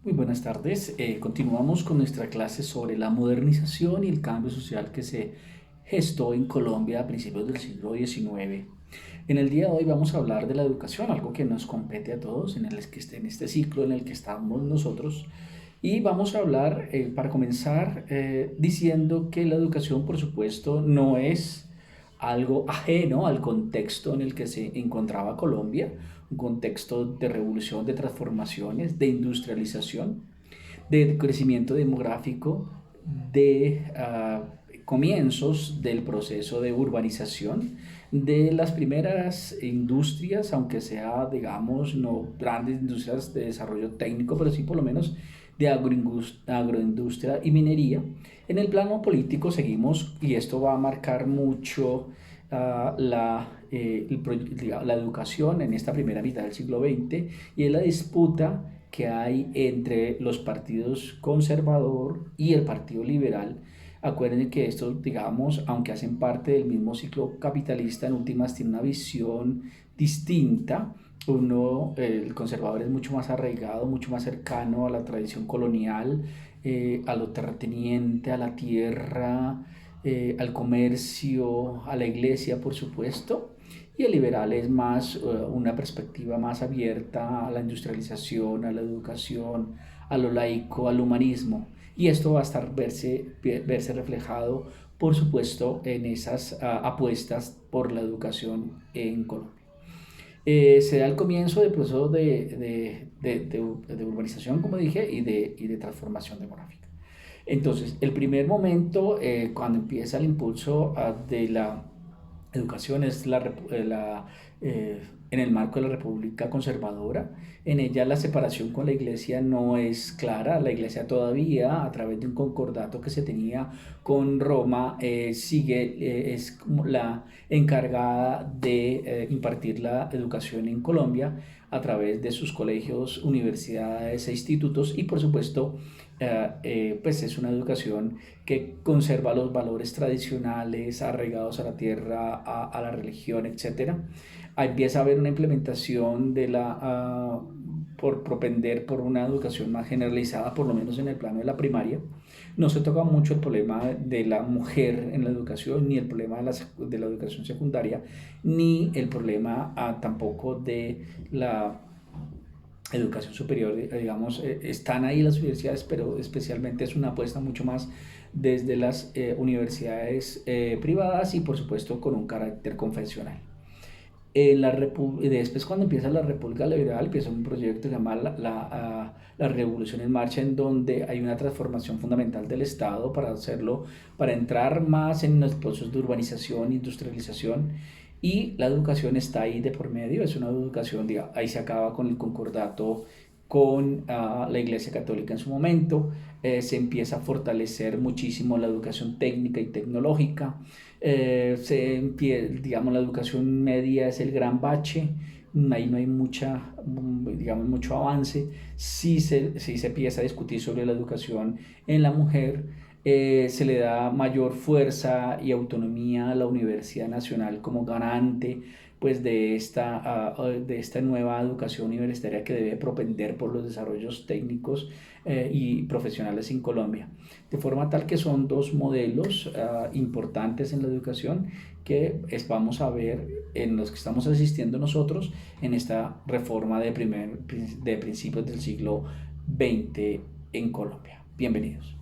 Muy buenas tardes. Continuamos con nuestra clase sobre la modernización y el cambio social que se gestó en Colombia a principios del siglo XIX. En el día de hoy vamos a hablar de la educación, algo que nos compete a todos en este ciclo en el que estamos nosotros. Y vamos a hablar, para comenzar, diciendo que la educación, por supuesto, no es algo ajeno al contexto en el que se encontraba Colombia, un contexto de revolución, de transformaciones, de industrialización, de crecimiento demográfico, de comienzos del proceso de urbanización, de las primeras industrias, aunque sea, digamos, no grandes industrias de desarrollo técnico, pero sí por lo menos de agroindustria y minería. En el plano político seguimos, y esto va a marcar mucho la educación en esta primera mitad del siglo XX, y es la disputa que hay entre los partidos conservador y el partido liberal. Acuérdense que estos, digamos, aunque hacen parte del mismo ciclo capitalista, en últimas tienen una visión distinta. El conservador es mucho más arraigado, mucho más cercano a la tradición colonial, a lo terrateniente, a la tierra, al comercio, a la iglesia, por supuesto. Y el liberal es más una perspectiva más abierta a la industrialización, a la educación, a lo laico, al humanismo. Y esto va a verse reflejado, por supuesto, en esas apuestas por la educación en Colombia. Se da el comienzo del proceso de urbanización, como dije, y de transformación demográfica. Entonces, el primer momento, cuando empieza el impulso de la educación, es en el marco de la República Conservadora. En ella la separación con la iglesia no es clara. La iglesia todavía, a través de un concordato que se tenía con Roma, es como la encargada de impartir la educación en Colombia a través de sus colegios, universidades e institutos, y por supuesto pues es una educación que conserva los valores tradicionales arraigados a la tierra, a la religión, etcétera. Ahí empieza a haber una implementación por propender por una educación más generalizada, por lo menos en el plano de la primaria. No se toca mucho el problema de la mujer en la educación, ni el problema de la educación secundaria, ni el problema tampoco de la educación superior. Digamos, están ahí las universidades, pero especialmente es una apuesta mucho más desde las universidades privadas, y por supuesto con un carácter confesional. Después, cuando empieza la República Liberal, empieza un proyecto que se llama la Revolución en Marcha, en donde hay una transformación fundamental del Estado para hacerlo, para entrar más en los procesos de urbanización, industrialización, y la educación está ahí de por medio. Es una educación, digamos, ahí se acaba con el concordato con la Iglesia Católica en su momento. Se empieza a fortalecer muchísimo la educación técnica y tecnológica. Digamos, la educación media es el gran bache. Ahí no hay digamos, mucho avance. Sí se empieza a discutir sobre la educación en la mujer. Se le da mayor fuerza y autonomía a la Universidad Nacional como garante, pues, de esta nueva educación universitaria que debe propender por los desarrollos técnicos y profesionales en Colombia. De forma tal que son dos modelos importantes en la educación que vamos a ver en los que estamos asistiendo nosotros en esta reforma de principios del siglo XX en Colombia. Bienvenidos.